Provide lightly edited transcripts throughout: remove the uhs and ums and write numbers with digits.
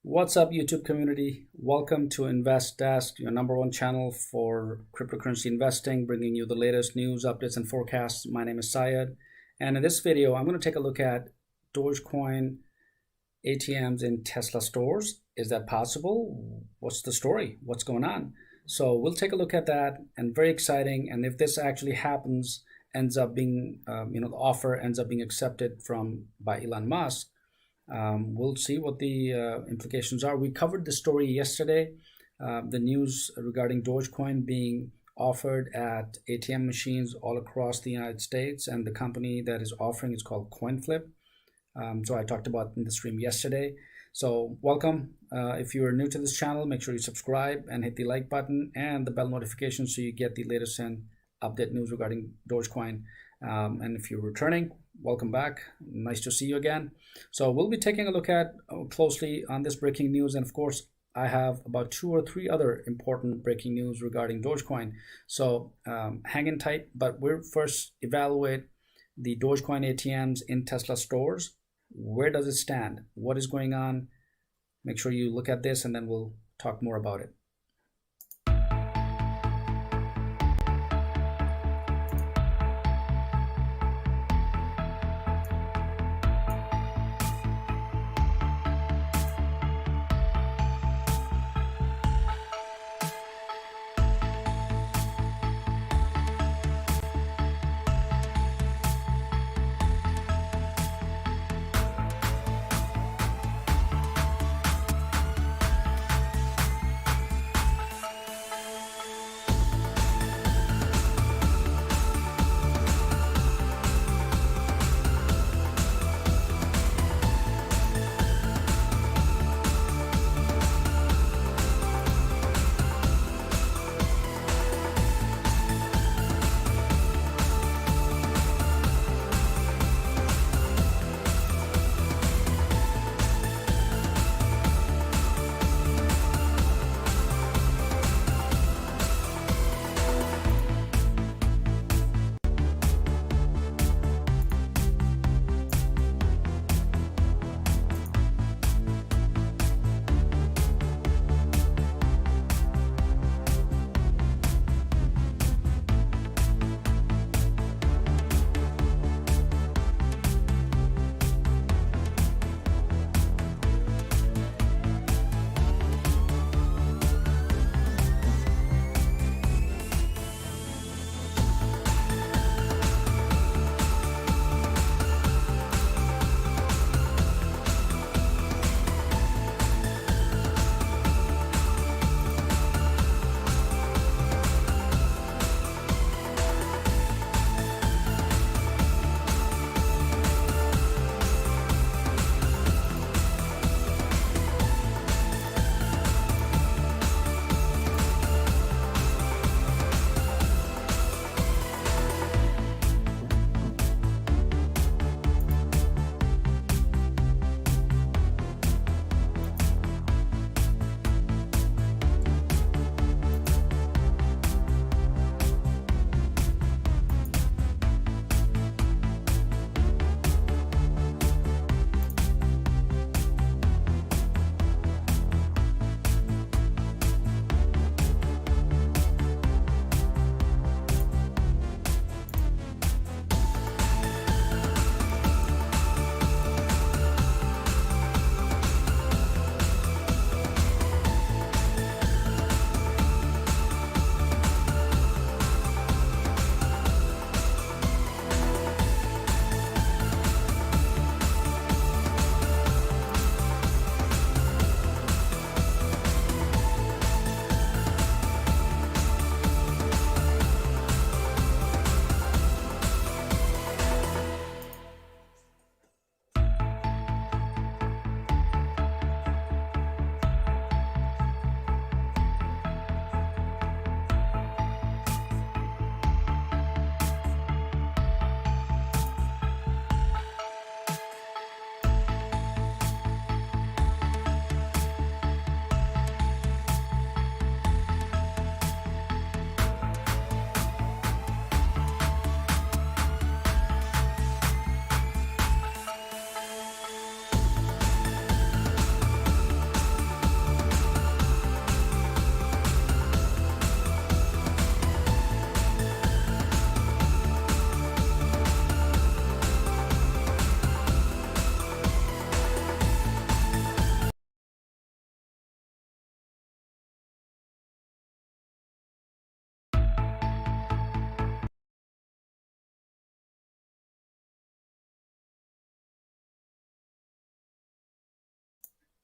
What's up, YouTube community? Welcome to Invest Desk, your number one channel for cryptocurrency investing, bringing you the latest news, updates, and forecasts. My name is Syed, and in this video, I'm going to take a look at Dogecoin ATMs in Tesla stores. Is that possible? What's the story? What's going on? So we'll take a look at that, and very exciting. And if this actually happens, ends up being, the offer ends up being accepted by Elon Musk. We'll see what the implications are. We covered the story yesterday, the news regarding Dogecoin being offered at ATM machines all across the United States, and the company that is offering is called Coinflip. So I talked about in the stream yesterday. So welcome. If you are new to this channel, make sure you subscribe and hit the like button and the bell notification so you get the latest and update news regarding Dogecoin. And if you're returning, welcome back. Nice to see you again. So we'll be taking a look at closely on this breaking news, and of course I have about 2 or 3 other important breaking news regarding Dogecoin. So hang in tight, but we'll first evaluate the Dogecoin ATMs in Tesla stores. Where does it stand? What is going on? Make sure you look at this, and then we'll talk more about it.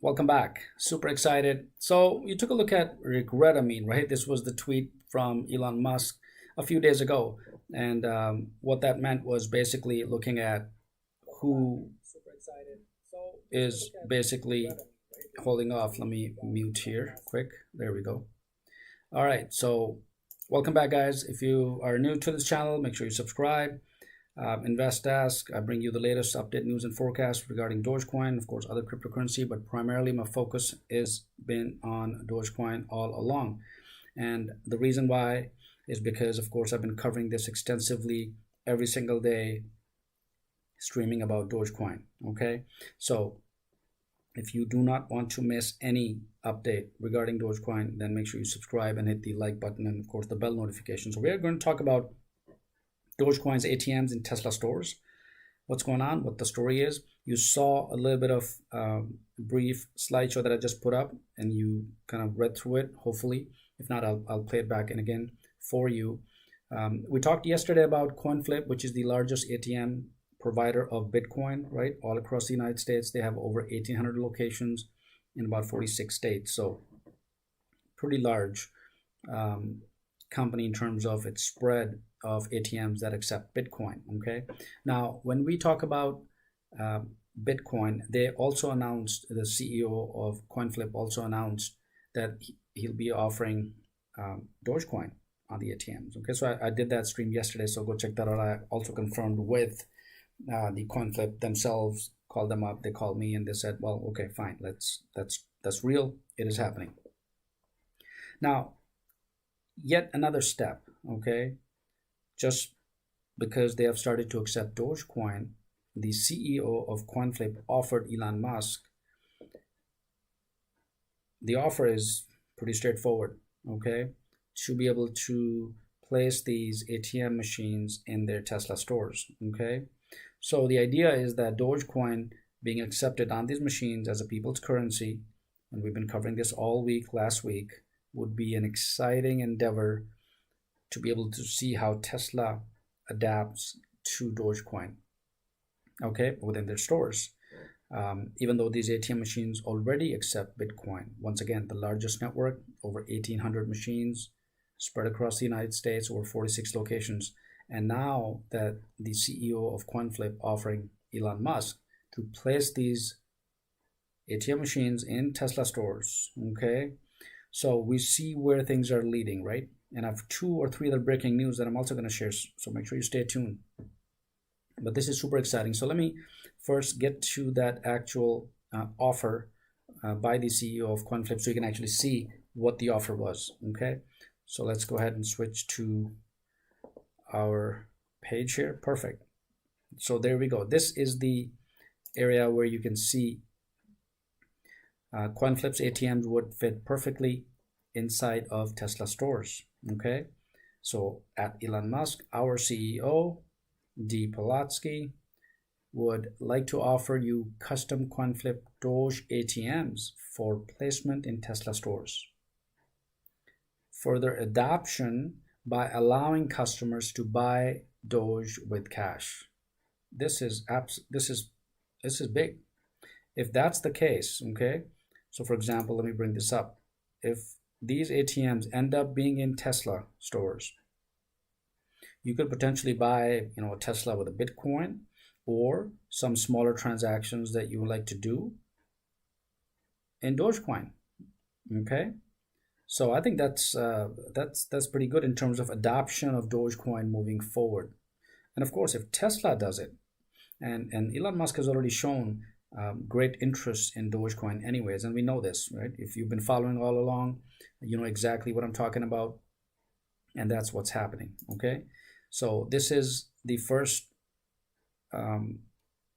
Welcome back. Super excited. So you took a look at regretamine, right? This was the tweet from Elon Musk a few days ago. And what that meant was basically looking at who is basically holding off. Let me mute here quick. There we go. All right. So welcome back, guys. If you are new to this channel, make sure you subscribe. Invest Ask, I bring you the latest update news and forecast regarding Dogecoin, of course, other cryptocurrency, but primarily my focus has been on Dogecoin all along. And the reason why is because, of course, I've been covering this extensively every single day, streaming about Dogecoin. Okay, so if you do not want to miss any update regarding Dogecoin, then make sure you subscribe and hit the like button and, of course, the bell notification. So we are going to talk about Dogecoin's ATMs in Tesla stores. What's going on, what the story is. You saw a little bit of brief slideshow that I just put up and you kind of read through it, hopefully. If not, I'll play it back and again for you. We talked yesterday about Coinflip, which is the largest ATM provider of Bitcoin, right? All across the United States. They have over 1,800 locations in about 46 states. So pretty large company in terms of its spread of ATMs that accept Bitcoin. Okay, now when we talk about Bitcoin, they also announced, the CEO of Coinflip also announced that he'll be offering Dogecoin on the ATMs. Okay, so I did that stream yesterday, so go check that out. I also confirmed with the Coinflip themselves, called them up, they called me and they said, well, okay, fine, that's real, it is happening. Now, yet another step, okay, just because they have started to accept Dogecoin, the CEO of Coinflip offered Elon Musk, the offer is pretty straightforward, okay, to be able to place these ATM machines in their Tesla stores, okay. So the idea is that Dogecoin being accepted on these machines as a people's currency, and we've been covering this all week, last week, would be an exciting endeavor to be able to see how Tesla adapts to Dogecoin, okay, within their stores. Even though these ATM machines already accept Bitcoin, once again, the largest network, over 1,800 machines spread across the United States, over 46 locations. And now that the CEO of Coinflip offering Elon Musk to place these ATM machines in Tesla stores, okay, so we see where things are leading, right? And I have 2 or 3 other breaking news that I'm also going to share, so make sure you stay tuned. But this is super exciting. So let me first get to that actual offer by the CEO of Coinflip so you can actually see what the offer was, okay? So let's go ahead and switch to our page here. Perfect. So there we go. This is the area where you can see Coinflip's ATMs would fit perfectly inside of Tesla stores, okay? So at Elon Musk, our CEO, D. Polatsky, would like to offer you custom Coinflip Doge ATMs for placement in Tesla stores. Further adoption by allowing customers to buy Doge with cash. This is big. If that's the case, okay? So for example, let me bring this up. If these ATMs end up being in Tesla stores, you could potentially buy, a Tesla with a Bitcoin or some smaller transactions that you would like to do in Dogecoin, okay? So I think that's pretty good in terms of adoption of Dogecoin moving forward. And of course, if Tesla does it, and Elon Musk has already shown great interest in Dogecoin anyways, and we know this, right? If you've been following all along, you know exactly what I'm talking about, and that's what's happening, okay? So this is the first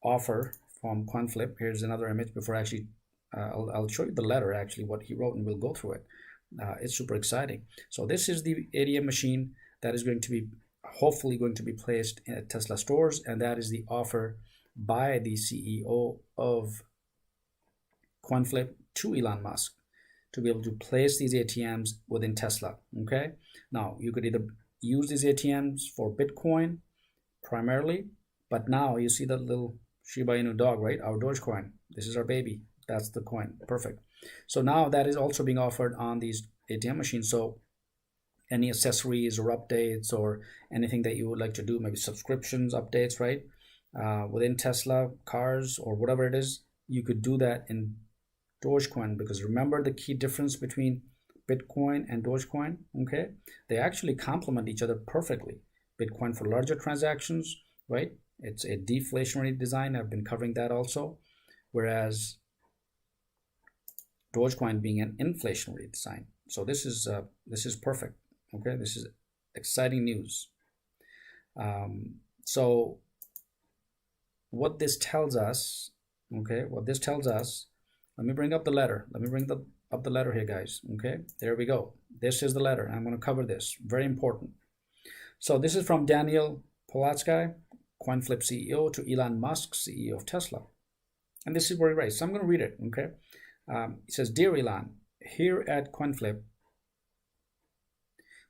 offer from Coinflip. Here's another image before actually, I'll show you the letter, actually, what he wrote, and we'll go through it. It's super exciting. So this is the ATM machine that is going to be, hopefully going to be placed at Tesla stores, and that is the offer by the CEO of Coinflip to Elon Musk to be able to place these ATMs within Tesla, okay? Now, you could either use these ATMs for Bitcoin primarily, but now you see that little Shiba Inu dog, right? Our Dogecoin. This is our baby. That's the coin. Perfect. So now that is also being offered on these ATM machines. So any accessories or updates or anything that you would like to do, maybe subscriptions, updates, right? Within Tesla cars or whatever it is, you could do that in Dogecoin, because remember the key difference between Bitcoin and Dogecoin, okay? They actually complement each other perfectly. Bitcoin for larger transactions, right? It's a deflationary design. I've been covering that also. Whereas Dogecoin being an inflationary design. So this is perfect. Okay, this is exciting news. So what this tells us, okay, let me bring up the letter. Let me bring up the letter here, guys. Okay, there we go. This is the letter. I'm going to cover this. Very important. So this is from Daniel Polatsky, Coinflip CEO, to Elon Musk, CEO of Tesla. And this is where he writes. So I'm going to read it, okay? It says, Dear Elon, here at Coinflip,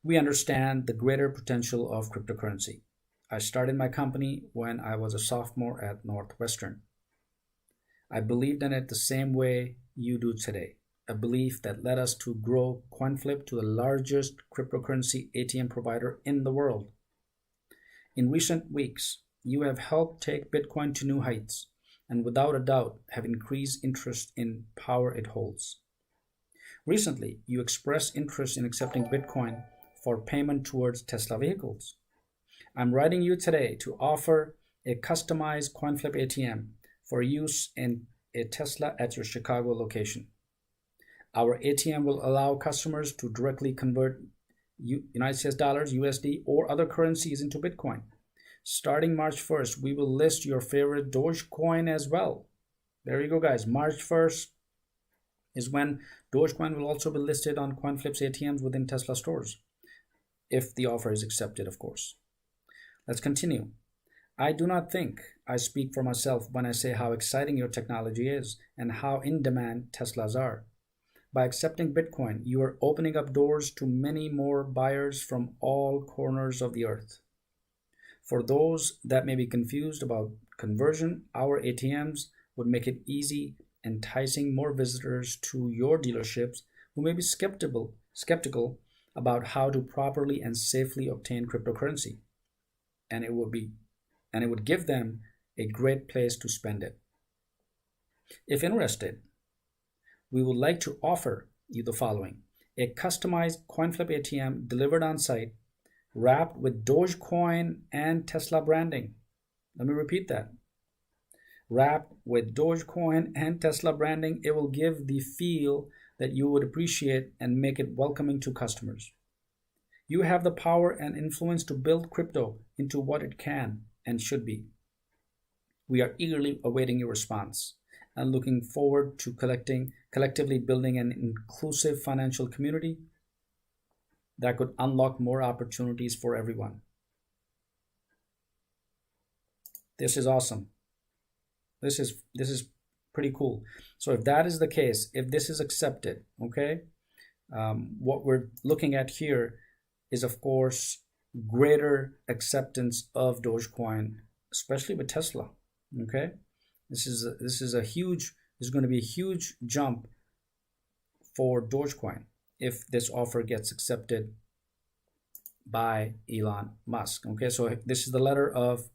we understand the greater potential of cryptocurrency. I started my company when I was a sophomore at Northwestern. I believed in it the same way you do today, a belief that led us to grow Coinflip to the largest cryptocurrency ATM provider in the world. In recent weeks, you have helped take Bitcoin to new heights and without a doubt have increased interest in power it holds. Recently, you expressed interest in accepting Bitcoin for payment towards Tesla vehicles. I'm writing you today to offer a customized Coinflip ATM for use in a Tesla at your Chicago location. Our ATM will allow customers to directly convert United States dollars, USD, or other currencies into Bitcoin. Starting March 1st, we will list your favorite Dogecoin as well. There you go, guys. March 1st is when Dogecoin will also be listed on Coinflip's ATMs within Tesla stores, if the offer is accepted, of course. Let's continue. I do not think I speak for myself when I say how exciting your technology is and how in demand Teslas are. By accepting Bitcoin, you are opening up doors to many more buyers from all corners of the earth. For those that may be confused about conversion, our ATMs would make it easy, enticing more visitors to your dealerships who may be skeptical about how to properly and safely obtain cryptocurrency. And it would give them a great place to spend it. If interested, we would like to offer you the following: a customized Coinflip ATM delivered on site, wrapped with Dogecoin and Tesla branding. Let me repeat that. Wrapped with Dogecoin and Tesla branding, it will give the feel that you would appreciate and make it welcoming to customers. You have the power and influence to build crypto into what it can and should be. We are eagerly awaiting your response and looking forward to collectively building an inclusive financial community that could unlock more opportunities for everyone. This is awesome. This is pretty cool. So if that is the case, if this is accepted, okay, what we're looking at here is, of course, greater acceptance of Dogecoin, especially with Tesla. Okay, this is going to be a huge jump for Dogecoin if this offer gets accepted by Elon Musk. Okay, so this is the letter of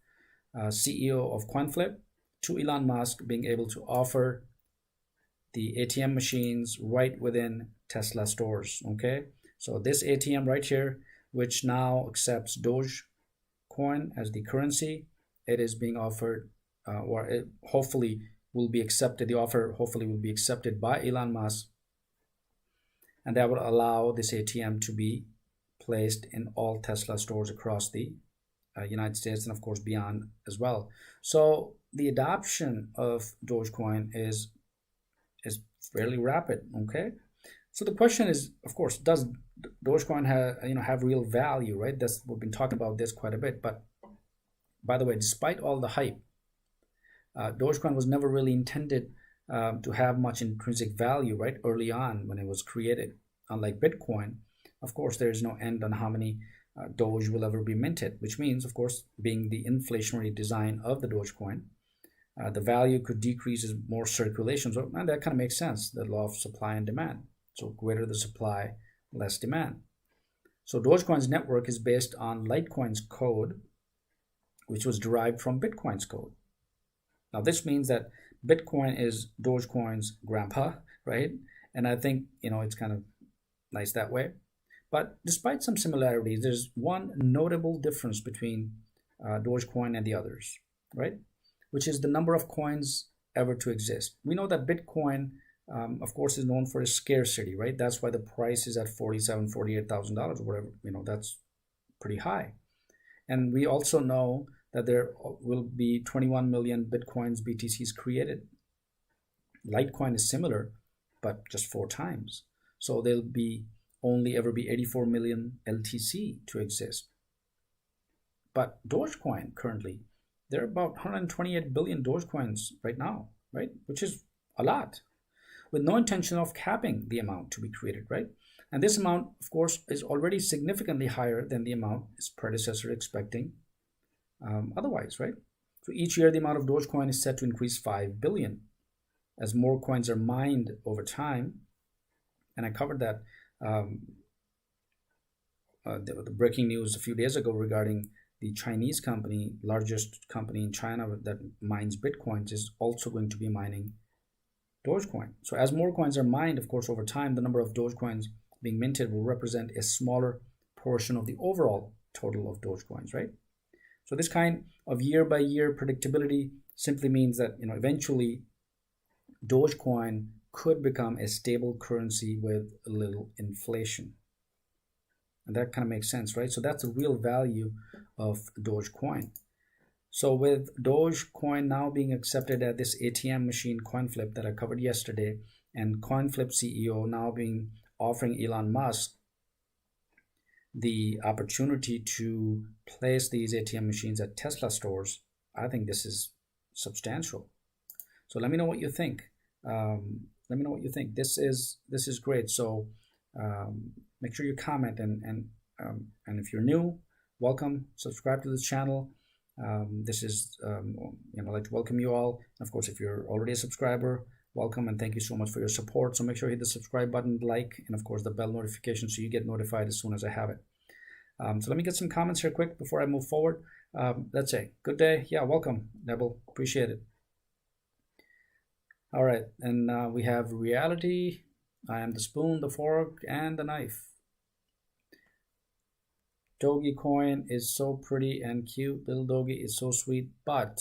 CEO of Coinflip to Elon Musk, being able to offer the ATM machines right within Tesla stores. Okay, so this ATM right here, which now accepts Dogecoin as the currency, it is being offered, or it hopefully will be accepted. The offer hopefully will be accepted by Elon Musk, and that will allow this ATM to be placed in all Tesla stores across the United States and, of course, beyond as well. So the adoption of Dogecoin is fairly rapid. Okay, so the question is, of course, does Dogecoin have real value, right? We've been talking about this quite a bit. But by the way, despite all the hype, Dogecoin was never really intended to have much intrinsic value, right? Early on when it was created, unlike Bitcoin, of course, there is no end on how many Doge will ever be minted, which means, of course, being the inflationary design of the Dogecoin, the value could decrease as more circulation. So and that kind of makes sense, the law of supply and demand. So greater the supply, less demand. So Dogecoin's network is based on Litecoin's code, which was derived from Bitcoin's code. Now this means that Bitcoin is Dogecoin's grandpa, right? And I think, it's kind of nice that way. But despite some similarities, there's one notable difference between Dogecoin and the others, right? Which is the number of coins ever to exist. We know that Bitcoin, of course, is known for its scarcity, right? That's why the price is at $47,000, $48,000 or whatever. That's pretty high. And we also know that there will be 21 million Bitcoins, BTCs created. Litecoin is similar, but just 4 times. So there'll only ever be 84 million LTC to exist. But Dogecoin currently, there are about 128 billion Dogecoins right now, right? Which is a lot, with no intention of capping the amount to be created, right? And this amount, of course, is already significantly higher than the amount its predecessor expecting otherwise, right? So each year, the amount of Dogecoin is set to increase 5 billion as more coins are mined over time. And I covered that the breaking news a few days ago regarding the Chinese company, largest company in China that mines Bitcoins, is also going to be mining Dogecoin. So as more coins are mined, of course, over time, the number of Dogecoins being minted will represent a smaller portion of the overall total of Dogecoins, right? So this kind of year-by-year predictability simply means that, eventually Dogecoin could become a stable currency with a little inflation. And that kind of makes sense, right? So that's the real value of Dogecoin. So with Dogecoin now being accepted at this ATM machine Coinflip that I covered yesterday, and Coinflip CEO now offering Elon Musk the opportunity to place these ATM machines at Tesla stores, I think this is substantial. So let me know what you think. This is great. So make sure you comment and if you're new, welcome. Subscribe to this channel. This is I'd like to welcome you all. Of course, if you're already a subscriber, welcome and thank you so much for your support. So make sure you hit the subscribe button, like, and of course the bell notification so you get notified as soon as I have it. So let me get some comments here quick before I move forward. Let's say, good day. Yeah, welcome, Neville. Appreciate it. All right, and we have reality. I am the spoon, the fork, and the knife. Dogecoin is so pretty and cute. Little Doge is so sweet, but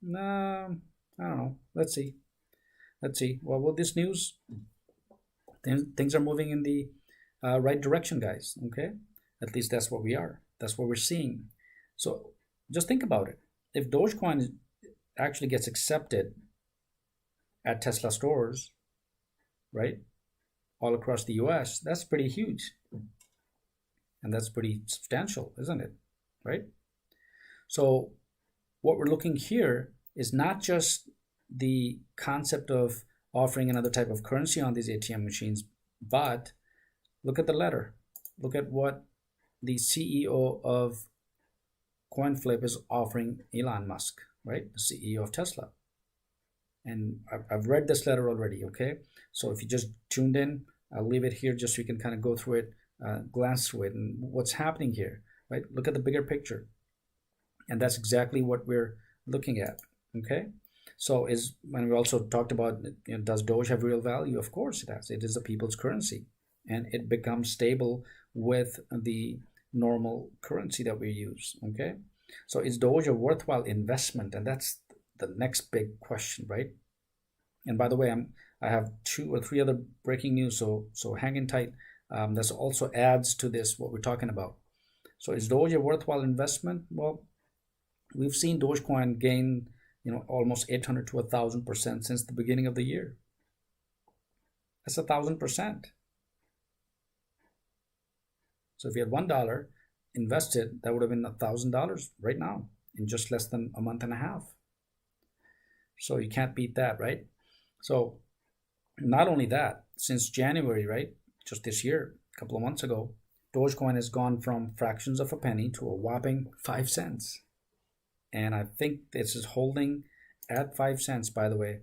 I don't know. Let's see. Well, with this news, things are moving in the right direction, guys. Okay, at least that's what we are. That's what we're seeing. So just think about it. If Dogecoin actually gets accepted at Tesla stores, right, all across the US, that's pretty huge. And that's pretty substantial, isn't it? Right? So what we're looking here is not just the concept of offering another type of currency on these ATM machines, but look at the letter. Look at what the CEO of Coinflip is offering Elon Musk, right? The CEO of Tesla. And I've read this letter already, okay? So if you just tuned in, I'll leave it here just so you can kind of go through it, glance through it and what's happening here, right? Look at the bigger picture. And that's exactly what we're looking at, okay? So when we also talked about, does Doge have real value? Of course it has. It is the people's currency. And it becomes stable with the normal currency that we use, okay? So is Doge a worthwhile investment? And that's the next big question, right? And by the way, I have 2 or 3 other breaking news, so hang in tight. This also adds to this, what we're talking about. So is Doge a worthwhile investment? Well, we've seen Dogecoin gain, almost 800 to 1,000% since the beginning of the year. That's 1,000%. So if you had $1 invested, that would have been $1,000 right now in just less than a month and a half. So you can't beat that, right? So not only that, since January, right, just this year, a couple of months ago, Dogecoin has gone from fractions of a penny to a whopping 5 cents. And I think this is holding at 5 cents, by the way.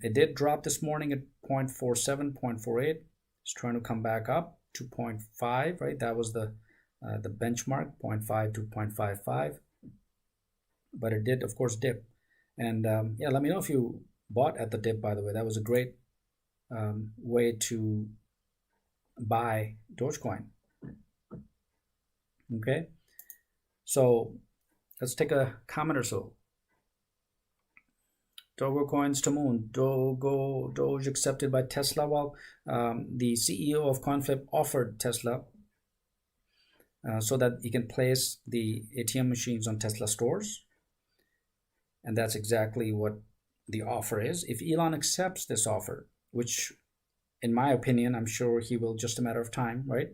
It did drop this morning at 0.47, 0.48. It's trying to come back up to 0.5, right? That was the benchmark, 0.5 to 0.55. But it did, of course, dip. And yeah, let me know if you bought at the dip, by the way. That was a great way to buy Dogecoin. Okay, so let's take a comment or so. Dogecoins to moon. Doge accepted by Tesla. Well, the CEO of Coinflip offered Tesla so that he can place the ATM machines on Tesla stores. And that's exactly what the offer is. If Elon accepts this offer, which in my opinion, I'm sure he will, just a matter of time, right?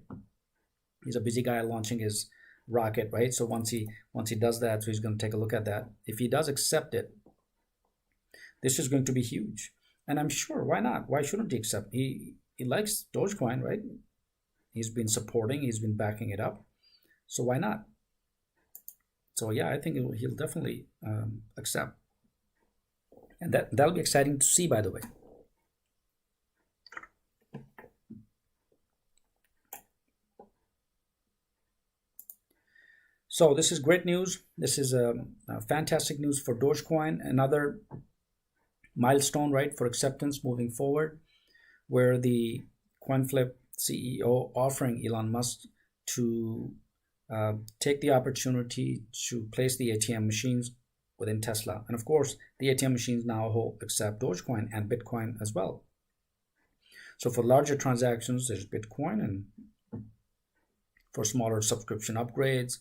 He's a busy guy launching his rocket, right? So once he does that, so he's going to take a look at that. If he does accept it, this is going to be huge. And I'm sure, why not? Why shouldn't he accept? He likes Dogecoin, right? He's been supporting, he's been backing it up. So why not? So yeah, I think he'll definitely accept. And that'll be exciting to see, by the way. So this is great news. This is fantastic news for Dogecoin. Another milestone, right, for acceptance moving forward, where the Coinflip CEO offering Elon Musk to take the opportunity to place the ATM machines within Tesla. And of course, the ATM machines now accept Dogecoin and Bitcoin as well. So for larger transactions, there's Bitcoin, and for smaller subscription upgrades,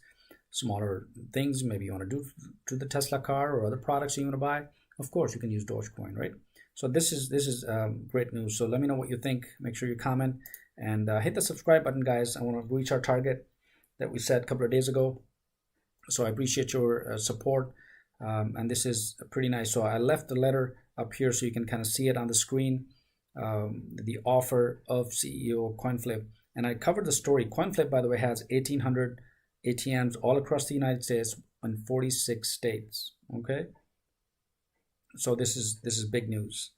smaller things, maybe you want to do to the Tesla car or other products you want to buy, of course you can use Dogecoin, right? So this is great news. So let me know what you think. Make sure you comment and hit the subscribe button, guys. I want to reach our target that we set a couple of days ago. So I appreciate your support. And this is pretty nice. So I left the letter up here so you can kind of see it on the screen. The offer of CEO of Coinflip. And I covered the story. Coinflip, by the way, has 1,800 ATMs all across the United States in 46 states. Okay, so this is big news.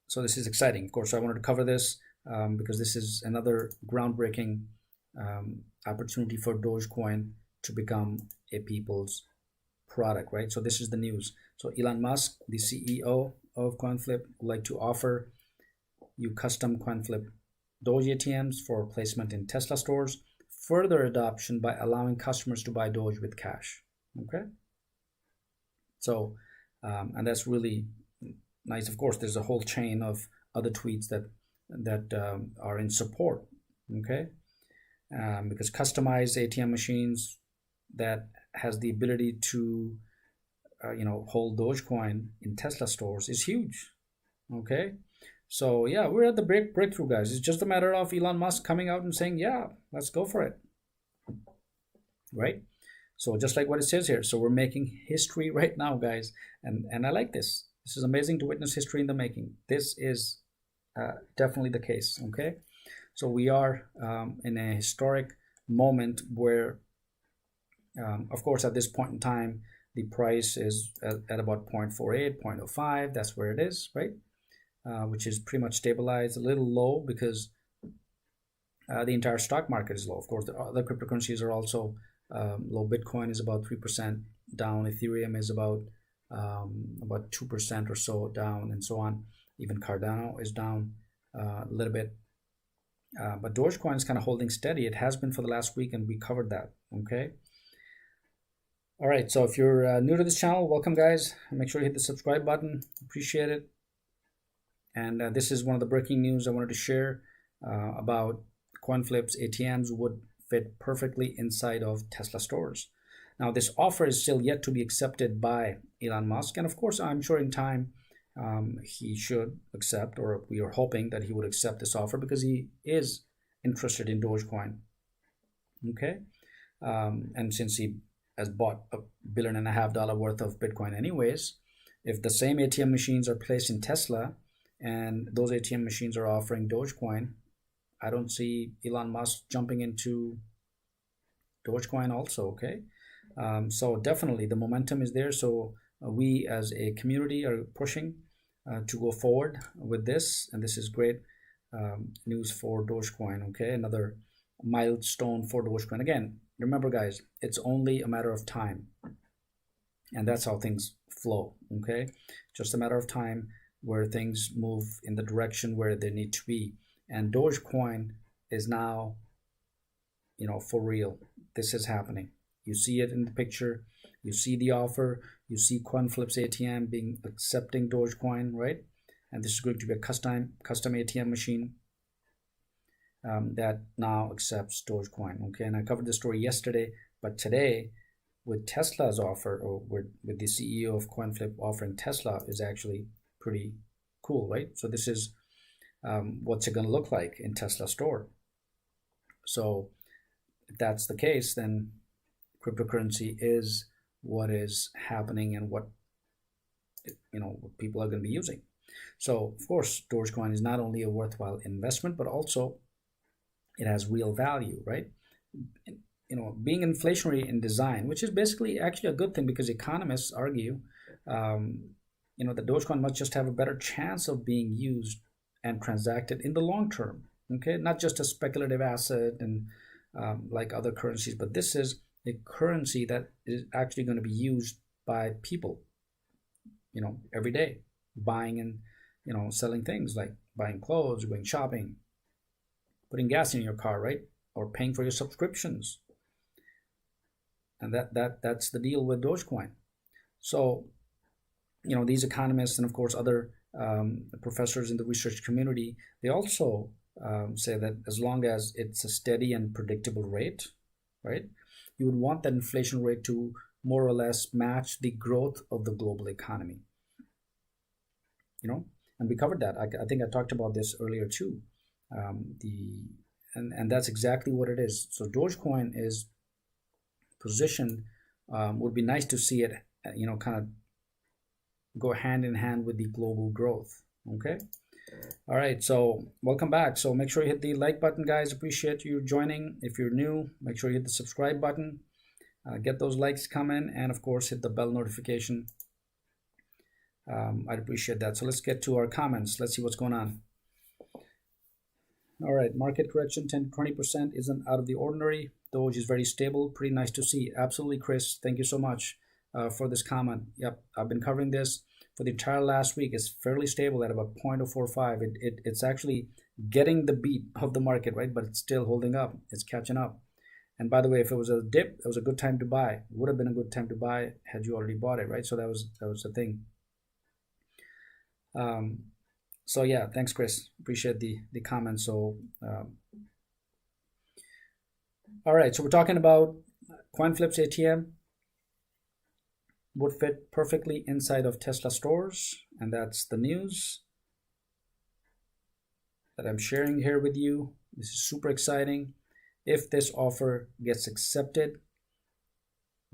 So this is exciting. Of course, I wanted to cover this because this is another groundbreaking opportunity for Dogecoin to become a people's product, right? So this is the news. So Elon Musk, the CEO of Coinflip, would like to offer you custom Coinflip Doge ATMs for placement in Tesla stores, further adoption by allowing customers to buy Doge with cash. Okay, so and that's really nice. Of course, there's a whole chain of other tweets that are in support. Okay, because customized ATM machines that has the ability to hold Dogecoin in Tesla stores is huge. Okay. So yeah, we're at the breakthrough, guys. It's just a matter of Elon Musk coming out and saying, yeah, let's go for it, right? So just like what it says here. So we're making history right now, guys. And I like this. This is amazing to witness history in the making. This is definitely the case, okay? So we are in a historic moment where, of course, at this point in time, the price is at about 0.48, 0.05. That's where it is, right? Which is pretty much stabilized, a little low because the entire stock market is low. Of course, the other cryptocurrencies are also low. Bitcoin is about 3% down. Ethereum is about 2% or so down, and so on. Even Cardano is down a little bit. But Dogecoin is kind of holding steady. It has been for the last week, and we covered that. Okay. All right. So if you're new to this channel, welcome, guys. Make sure you hit the subscribe button. Appreciate it. And this is one of the breaking news I wanted to share about Coinflip's ATMs would fit perfectly inside of Tesla stores. Now, this offer is still yet to be accepted by Elon Musk. And of course, I'm sure in time he should accept, or we are hoping that he would accept this offer because he is interested in Dogecoin. Okay. And since he has bought $1.5 billion worth of Bitcoin anyways, if the same ATM machines are placed in Tesla, and those ATM machines are offering Dogecoin, I don't see Elon Musk jumping into Dogecoin also, okay? So definitely the momentum is there. So we as a community are pushing to go forward with this, and this is great news for Dogecoin. Okay, another milestone for Dogecoin. Again, remember guys, it's only a matter of time, and that's how things flow. Okay, just a matter of time where things move in the direction where they need to be, and Dogecoin is now, you know, for real. This is happening. You see it in the picture, you see the offer, you see Coinflip's ATM being accepting Dogecoin, right? And this is going to be a custom ATM machine that now accepts Dogecoin. Okay, and I covered the story yesterday, but today with Tesla's offer, or with the CEO of Coinflip offering Tesla, is actually pretty cool, right? So this is what's it going to look like in Tesla store. So if that's the case, then cryptocurrency is what is happening and what, you know, what people are going to be using. So of course, Dogecoin is not only a worthwhile investment, but also it has real value, right? You know, being inflationary in design, which is basically actually a good thing, because economists argue, you know, the Dogecoin must just have a better chance of being used and transacted in the long term. Okay, not just a speculative asset and like other currencies, but this is a currency that is actually going to be used by people, you know, every day, buying and, you know, selling things like buying clothes, going shopping, putting gas in your car, right? Or paying for your subscriptions. And that's the deal with Dogecoin. So, you know, these economists and of course other professors in the research community, they also say that as long as it's a steady and predictable rate, right, you would want that inflation rate to more or less match the growth of the global economy. You know, and we covered that. I think I talked about this earlier too. And that's exactly what it is. So Dogecoin is positioned. Would be nice to see it, you know, kind of go hand in hand with the global growth. Okay. All right, so welcome back. So make sure you hit the like button, guys. Appreciate you joining. If you're new, make sure you hit the subscribe button, get those likes coming, and of course hit the bell notification. I'd appreciate that. So let's get to our comments. Let's see what's going on. All right, market correction 10 to 20% isn't out of the ordinary. Doge is very stable. Pretty nice to see. Absolutely, Chris. Thank you so much for this comment. Yep, I've been covering this for the entire last week. It's fairly stable at about 0.045. It's actually getting the beat of the market, right? But it's still holding up. It's catching up. And by the way, if it was a dip, it was a good time to buy. It would have been a good time to buy had you already bought it, right? So that was the thing. So yeah, thanks, Chris. Appreciate the comment. So all right, so we're talking about Coinflip's ATM would fit perfectly inside of Tesla stores, and that's the news that I'm sharing here with you. This is super exciting. If this offer gets accepted,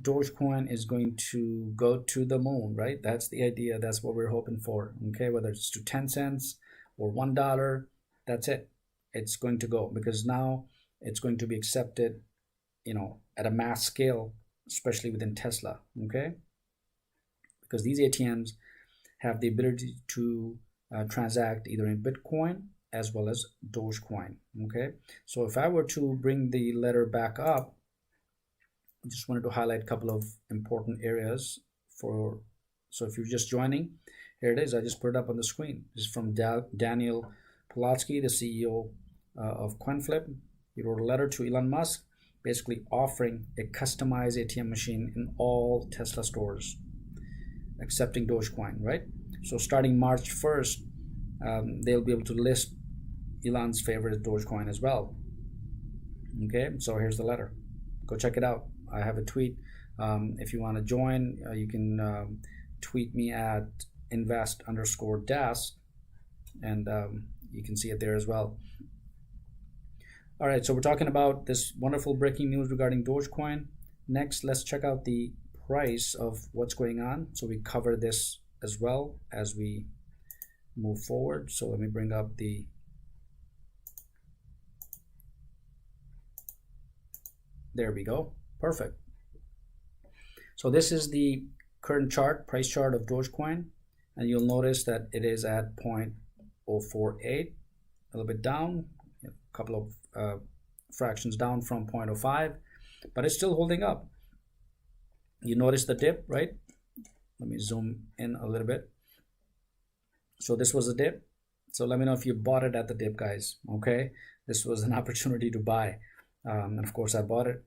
Dogecoin is going to go to the moon, right? That's the idea. That's what we're hoping for. Okay, whether it's to 10 cents or $1, that's it. It's going to go, because now it's going to be accepted, you know, at a mass scale, especially within Tesla. Okay, because these ATMs have the ability to transact either in Bitcoin as well as Dogecoin. Okay, so if I were to bring the letter back up, I just wanted to highlight a couple of important areas for. So if you're just joining, here it is. I just put it up on the screen. This is from Daniel Polatsky, the CEO of Coinflip. He wrote a letter to Elon Musk, basically offering a customized ATM machine in all Tesla stores, accepting Dogecoin, right? So starting March 1st, they'll be able to list Elon's favorite Dogecoin as well. Okay, so here's the letter. Go check it out. I have a tweet. If you want to join, you can tweet me at invest_das, and you can see it there as well. All right, so we're talking about this wonderful breaking news regarding Dogecoin. Next, let's check out the price of what's going on. So we cover this as well as we move forward. So let me bring up the there we go. Perfect. So this is the current chart, price chart of Dogecoin, and you'll notice that it is at 0.048, a little bit down, a couple of fractions down from 0.05, but it's still holding up. You notice the dip, right? Let me zoom in a little bit. So this was a dip. So let me know if you bought it at the dip, guys. Okay, this was an opportunity to buy, and of course I bought it,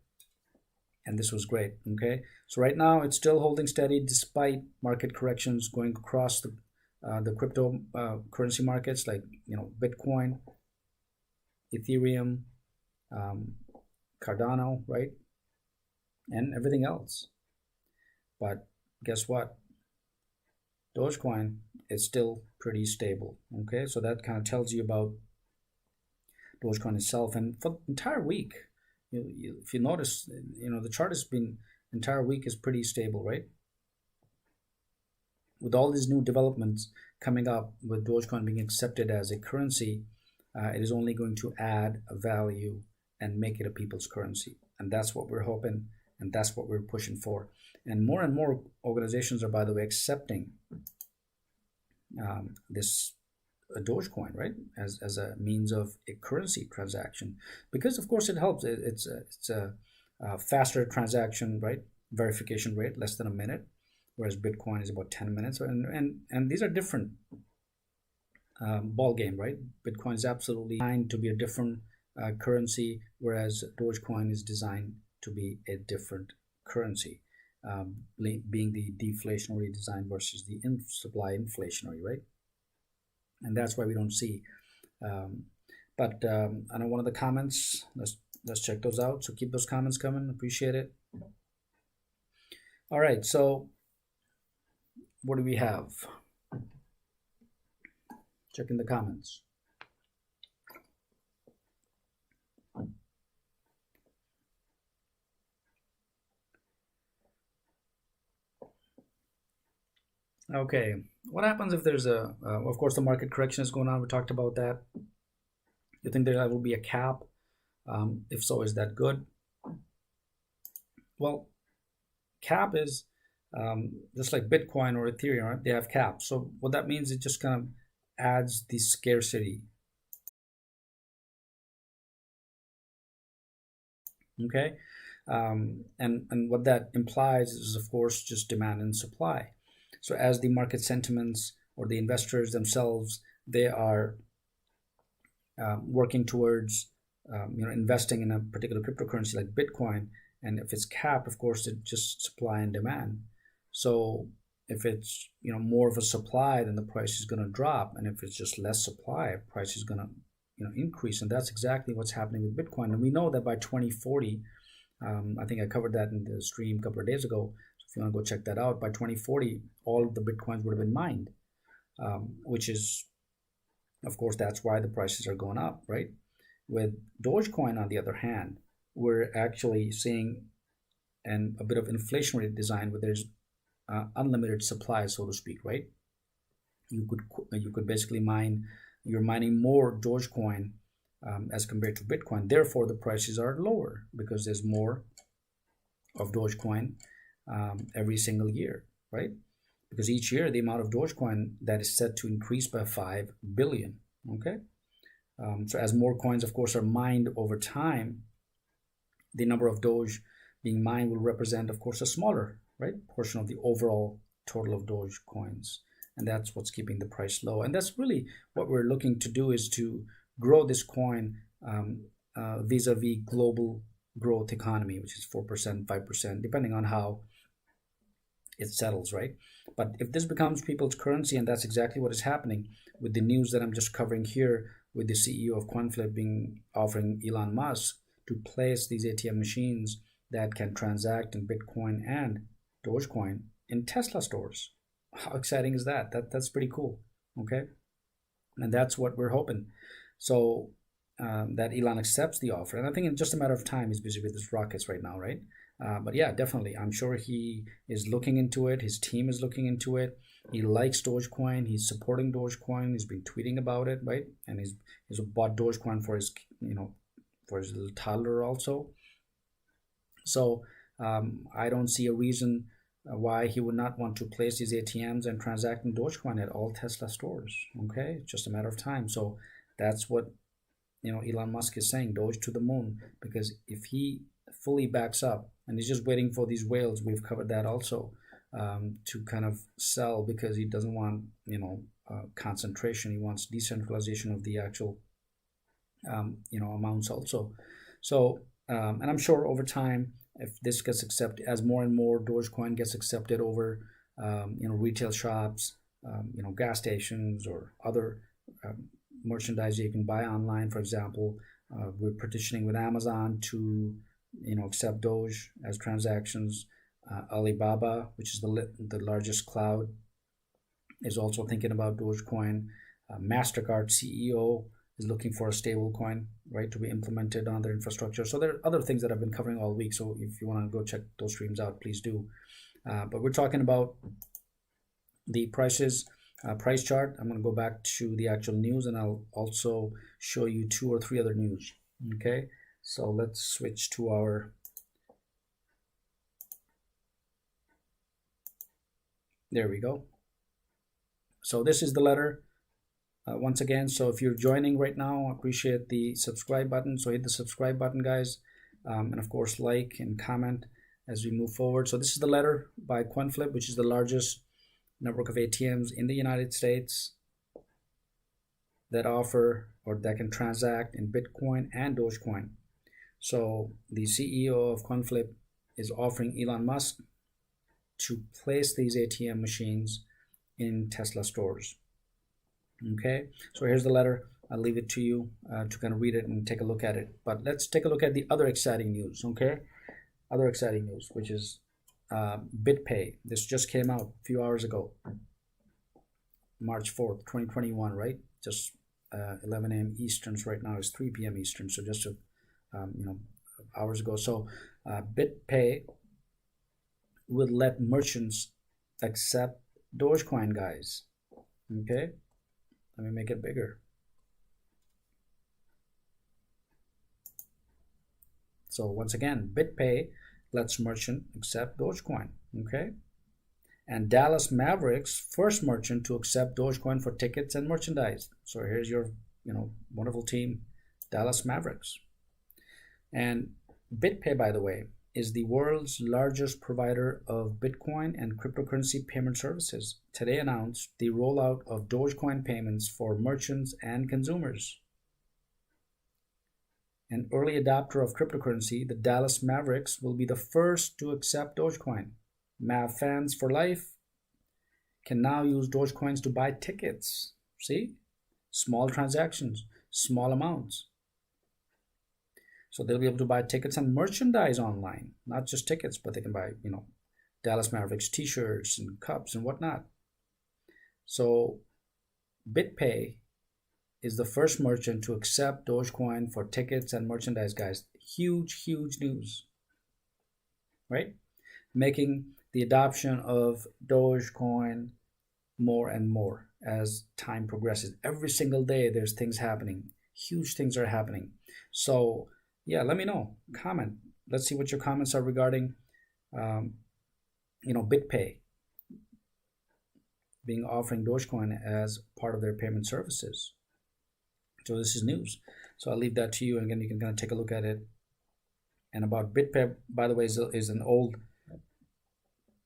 and this was great. Okay, so right now it's still holding steady despite market corrections going across the crypto currency markets, like Bitcoin, Ethereum, Cardano, right, and everything else. But guess what? Dogecoin is still pretty stable. Okay, so that kind of tells you about Dogecoin itself. And for the entire week, if you notice, the chart has been entire week is pretty stable, right? With all these new developments coming up, with Dogecoin being accepted as a currency, it is only going to add a value and make it a people's currency. And that's what we're hoping, and that's what we're pushing for. And more organizations are, by the way, accepting this Dogecoin, right, as a means of a currency transaction, because of course it helps. It's a faster transaction, right, verification rate, less than a minute, whereas Bitcoin is about 10 minutes. And these are different ball game, right? Bitcoin is absolutely designed to be a different currency, whereas Dogecoin is designed to be a different currency. Being the deflationary design versus the supply inflationary, right? And that's why we don't see. But I know one of the comments. Let's check those out. So keep those comments coming. Appreciate it. All right. So what do we have? Checking the comments. Okay, what happens if there's of course, the market correction is going on. We talked about that. You think there will be a cap? If so, is that good? Well, cap is just like Bitcoin or Ethereum, right? They have caps. So what that means, it just kind of adds the scarcity. Okay, and what that implies is, of course, just demand and supply. So as the market sentiments or the investors themselves, they are working towards investing in a particular cryptocurrency like Bitcoin, and if it's capped, of course, it's just supply and demand. So if it's more of a supply, then the price is going to drop, and if it's just less supply, price is going to increase, and that's exactly what's happening with Bitcoin. And we know that by 2040, I think I covered that in the stream a couple of days ago. If you want to go check that out, by 2040, all of the Bitcoins would have been mined, which is, of course, that's why the prices are going up, right? With Dogecoin, on the other hand, we're actually seeing a bit of inflationary design where there's unlimited supply, so to speak, right? You could basically you're mining more Dogecoin as compared to Bitcoin. Therefore, the prices are lower because there's more of Dogecoin every single year, right? Because each year the amount of Dogecoin that is set to increase by 5 billion. Okay, so as more coins, of course, are mined over time, the number of Doge being mined will represent, of course, a smaller, right, portion of the overall total of Doge coins, and that's what's keeping the price low. And that's really what we're looking to do, is to grow this coin vis-a-vis global growth economy, which is 4%, 5%, depending on how it settles, right? But if this becomes people's currency, and that's exactly what is happening with the news that I'm just covering here, with the CEO of Coinflip offering Elon Musk to place these ATM machines that can transact in Bitcoin and Dogecoin in Tesla stores. How exciting is that? That's pretty cool. Okay, and that's what we're hoping. So that Elon accepts the offer, and I think in just a matter of time, he's busy with his rockets right now, right? But yeah, definitely, I'm sure he is looking into it. His team is looking into it. He likes Dogecoin. He's supporting Dogecoin. He's been tweeting about it, right? And he's bought Dogecoin for his for his little toddler also. So I don't see a reason why he would not want to place these ATMs and transact in Dogecoin at all Tesla stores. Okay, it's just a matter of time. So that's what Elon Musk is saying, Doge to the moon, because if he fully backs up, and he's just waiting for these whales, we've covered that also, to kind of sell, because he doesn't want concentration. He wants decentralization of the actual amounts also. So and I'm sure over time, if this gets accepted, as more and more Dogecoin gets accepted over retail shops, gas stations, or other merchandise you can buy online, for example, we're petitioning with Amazon to accept Doge as transactions. Alibaba, which is the largest cloud, is also thinking about Dogecoin. MasterCard CEO is looking for a stable coin, right, to be implemented on their infrastructure. So there are other things that I've been covering all week. So if you want to go check those streams out, please do. But we're talking about the price chart. I'm going to go back to the actual news, and I'll also show you 2 or 3 other news. Okay, so let's switch to our, there we go. So this is the letter. Once again, so if you're joining right now, I appreciate the subscribe button. So hit the subscribe button, guys, and of course like and comment as we move forward. So this is the letter by Coinflip, which is the largest network of ATMs in the United States that offer, or that can transact in Bitcoin and Dogecoin. So the CEO of Coinflip is offering Elon Musk to place these ATM machines in Tesla stores. Okay, so here's the letter. I'll leave it to you to kind of read it and take a look at it. But let's take a look at the other exciting news. Okay, other exciting news, which is Bitpay. This just came out a few hours ago, March 4th, 2021, right? Just 11 a.m. Eastern. Right now is 3 p.m. Eastern, so just hours ago. So Bitpay would let merchants accept Dogecoin, guys. Okay, let me make it bigger. So once again, Bitpay lets merchant accept Dogecoin. Okay, and Dallas Mavericks, first merchant to accept Dogecoin for tickets and merchandise. So here's your wonderful team, Dallas Mavericks. And Bitpay, by the way, is the world's largest provider of Bitcoin and cryptocurrency payment services. Today announced the rollout of Dogecoin payments for merchants and consumers. An early adopter of cryptocurrency, the Dallas Mavericks will be the first to accept Dogecoin. Mav fans for life can now use Dogecoins to buy tickets. See? Small transactions, small amounts. So they'll be able to buy tickets and merchandise online, not just tickets, but they can buy, Dallas Mavericks t-shirts and cups and whatnot. So Bitpay is the first merchant to accept Dogecoin for tickets and merchandise, guys. Huge, huge news, right? Making the adoption of Dogecoin more and more as time progresses. Every single day there's things happening. Huge things are happening. So yeah, let me know. Comment. Let's see what your comments are regarding, Bitpay being offering Dogecoin as part of their payment services. So this is news. So I'll leave that to you, and again, you can kind of take a look at it. And about Bitpay, by the way, is an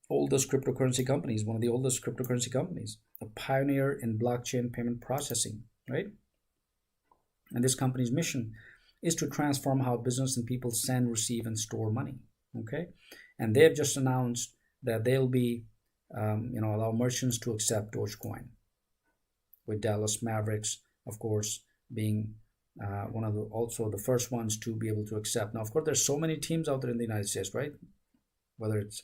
oldest cryptocurrency company. Is one of the oldest cryptocurrency companies, a pioneer in blockchain payment processing, right? And this company's mission is to transform how business and people send, receive, and store money. Okay, and they've just announced that they'll be, allow merchants to accept Dogecoin, with Dallas Mavericks, of course, being one of the first ones to be able to accept. Now, of course, there's so many teams out there in the United States, right? Whether it's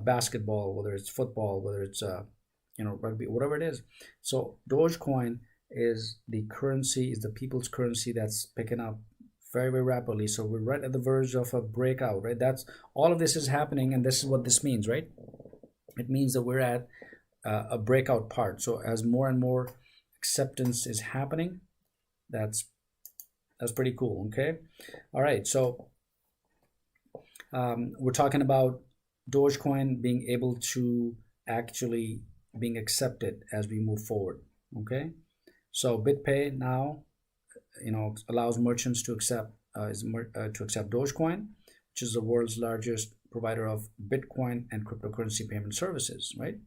basketball, whether it's football, whether it's rugby, whatever it is. So Dogecoin is the currency, is the people's currency that's picking up very, very rapidly. So we're right at the verge of a breakout, right? That's all of this is happening, and this is what this means, right? It means that we're at a breakout part. So as more and more acceptance is happening, that's pretty cool. Okay, all right. So we're talking about Dogecoin being able to actually being accepted as we move forward. Okay, so BitPay now, allows merchants to accept Dogecoin, which is the world's largest provider of Bitcoin and cryptocurrency payment services, right?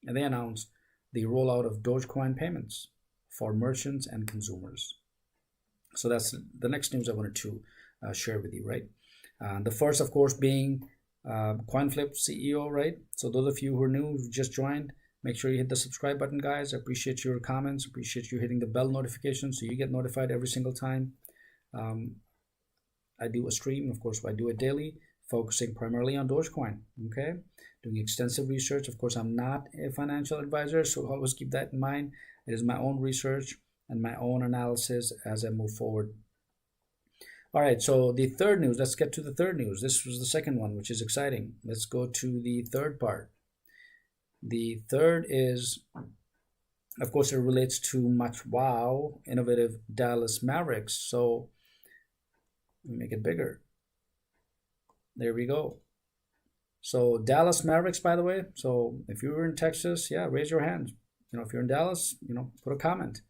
And they announced the rollout of Dogecoin payments for merchants and consumers. So that's the next news I wanted to share with you, right? The first, of course, being Coinflip CEO, right? So those of you who are new, who just joined, make sure you hit the subscribe button, guys. I appreciate your comments. Appreciate you hitting the bell notification so you get notified every single time I do a stream. Of course, I do it daily, focusing primarily on Dogecoin, okay? Doing extensive research. Of course, I'm not a financial advisor, so always keep that in mind. It is my own research and my own analysis as I move forward. All right, so the third news, let's get to the third news. This was the second one, which is exciting. Let's go to the third part. The third is, of course, it relates to innovative Dallas Mavericks. So let me make it bigger. There we go. So Dallas Mavericks, by the way. So if you were in Texas, yeah, raise your hand. If you're in Dallas, put a comment.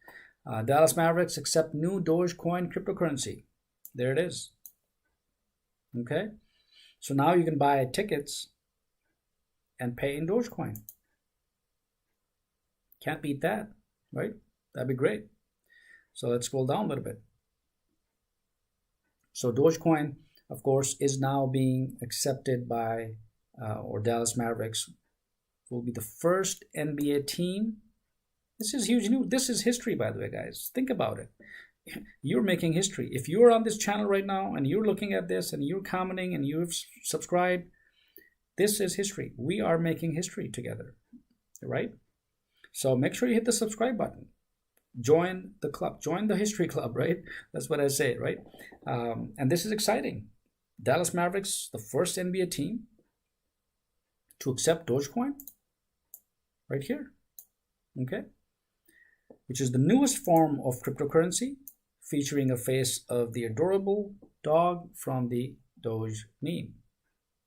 Dallas Mavericks accept new Dogecoin cryptocurrency. There it is. Okay. So now you can buy tickets and pay in Dogecoin. Can't beat that, right? That'd be great. So let's scroll down a little bit. So Dogecoin, of course, is now being accepted by, or Dallas Mavericks will be the first NBA team. This is huge news. This is history, by the way, guys. Think about it. You're making history. If you're on this channel right now and you're looking at this and you're commenting and you've subscribed, this is history. We are making history together, right? So make sure you hit the subscribe button. Join the club. Join the history club, right? That's what I say, right? And this is exciting. Dallas Mavericks, the first NBA team to accept Dogecoin, right here, okay? Which is the newest form of cryptocurrency, featuring a face of the adorable dog from the Doge meme.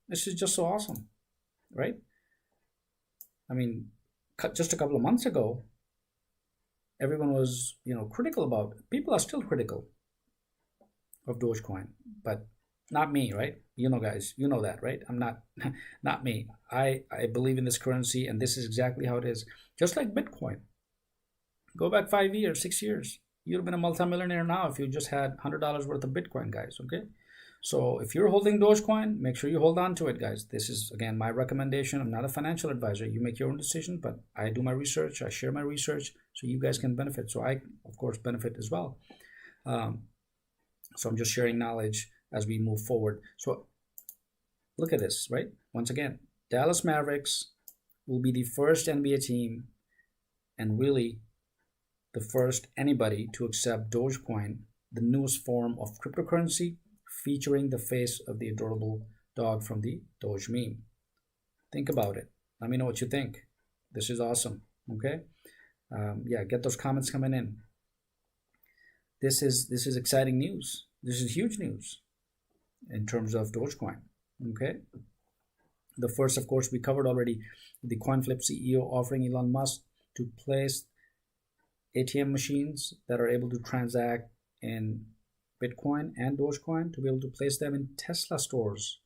This is just so awesome, right? I mean, just a couple of months ago, everyone was, critical about it. People are still critical of Dogecoin, but not me, right? Guys, you know that, right? I'm not me. I believe in this currency, and this is exactly how it is. Just like Bitcoin. Go back 5 years, 6 years. You'd have been a multimillionaire now if you just had $100 worth of Bitcoin, guys, okay? So if you're holding Dogecoin, make sure you hold on to it, guys. This is, again, my recommendation. I'm not a financial advisor. You make your own decision, but I do my research. I share my research so you guys can benefit. So I, of course, benefit as well. So I'm just sharing knowledge as we move forward. So look at this, right? Once again, Dallas Mavericks will be the first NBA team and really the first anybody to accept Dogecoin, the newest form of cryptocurrency, featuring the face of the adorable dog from the Doge meme. Think about it. Let me know what you think. This is awesome. Okay. Yeah, get those comments coming in. This is exciting news. This is huge news in terms of Dogecoin. Okay. The first, of course, we covered already, the Coinflip CEO offering Elon Musk to place ATM machines that are able to transact in Bitcoin and Dogecoin, to be able to place them in Tesla stores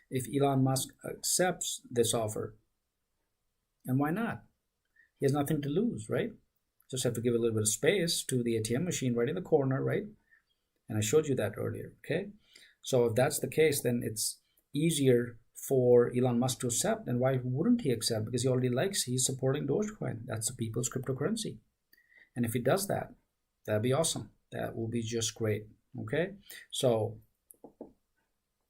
if Elon Musk accepts this offer. And why not? He has nothing to lose, right? Just have to give a little bit of space to the ATM machine right in the corner, right? And I showed you that earlier, okay? So if that's the case, then it's easier for Elon Musk to accept. And why wouldn't he accept? Because he already he's supporting Dogecoin. That's the people's cryptocurrency. And if he does that, that'd be awesome. That will be just great. Okay, so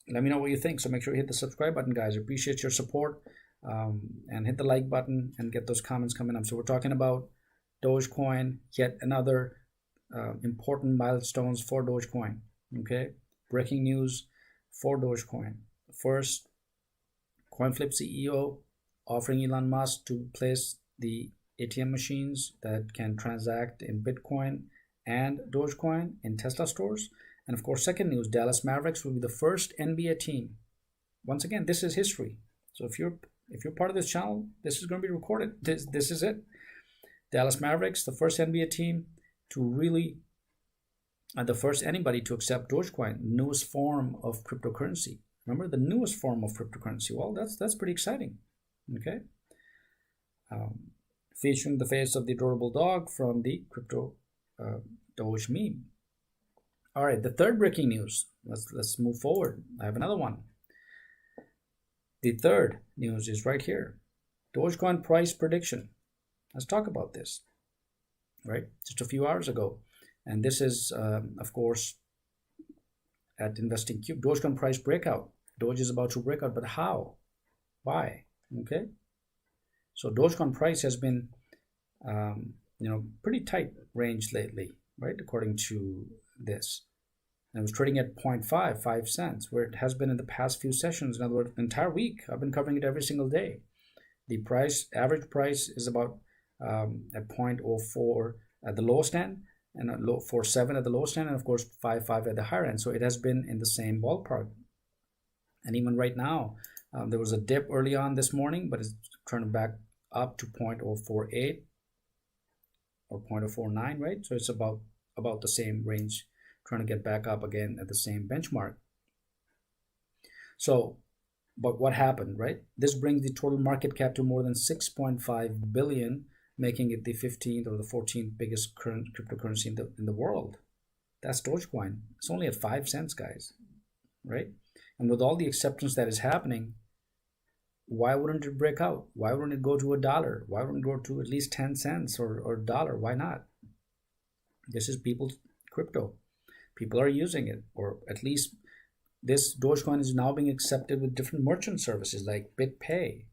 let me know what you think. So make sure you hit the subscribe button, guys. I appreciate your support, and hit the like button and get those comments coming up. So we're talking about Dogecoin, yet another important milestones for Dogecoin. Okay, breaking news for Dogecoin. First, Coinflip CEO offering Elon Musk to place the ATM machines that can transact in Bitcoin and Dogecoin in Tesla stores. And of course, second news, Dallas Mavericks will be the first NBA team. Once again, this is history. So if you're part of this channel, this is going to be recorded. This is it. Dallas Mavericks, the first NBA team to really, the first anybody to accept Dogecoin, newest form of cryptocurrency. Remember, the newest form of cryptocurrency. Well, that's pretty exciting. Okay. Featuring the face of the adorable dog from the crypto Doge meme. All right, the third breaking news. Let's move forward. I have another one. The third news is right here. Dogecoin price prediction. Let's talk about this. Right, just a few hours ago, and this is of course at Investing Cube. Dogecoin price breakout. Doge is about to break out, but how? Why? Okay. So Dogecoin price has been, pretty tight range lately, right? According to this, and it was trading at 5 cents, where it has been in the past few sessions. In other words, entire week, I've been covering it every single day. The average price is about at 0.04 at the lowest end, and at 4.7 at the lowest end, and of course 5.5 at the higher end. So it has been in the same ballpark. And even right now, there was a dip early on this morning, but it's turned back up to 0.048 or 0.049, right? So it's about the same range, trying to get back up again at the same benchmark. So, but what happened, right? This brings the total market cap to more than 6.5 billion, making it the 15th or the 14th biggest current cryptocurrency in the world. That's Dogecoin. It's only at 5 cents, guys, right? And with all the acceptance that is happening, why wouldn't it break out? Why wouldn't it go to $1? Why wouldn't it go to at least 10 cents or $1? Why not? This is people's crypto. People are using it, or at least this Dogecoin is now being accepted with different merchant services like Bitpay,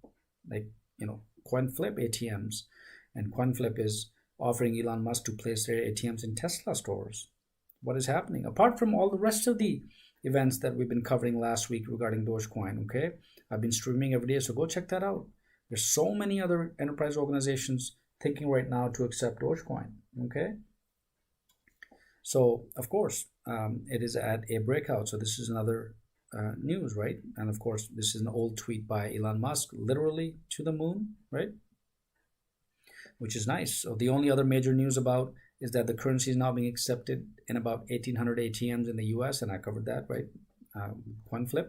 like Coinflip ATMs, and Coinflip is offering Elon Musk to place their ATMs in Tesla stores. What is happening? Apart from all the rest of the events that we've been covering last week regarding Dogecoin, okay? I've been streaming every day, so go check that out. There's so many other enterprise organizations thinking right now to accept Dogecoin, okay? So, of course, it is at a breakout. So this is another news, right? And of course, this is an old tweet by Elon Musk, literally to the moon, right? Which is nice. So the only other major news about is that the currency is now being accepted in about 1,800 ATMs in the US, and I covered that, right? Coinflip.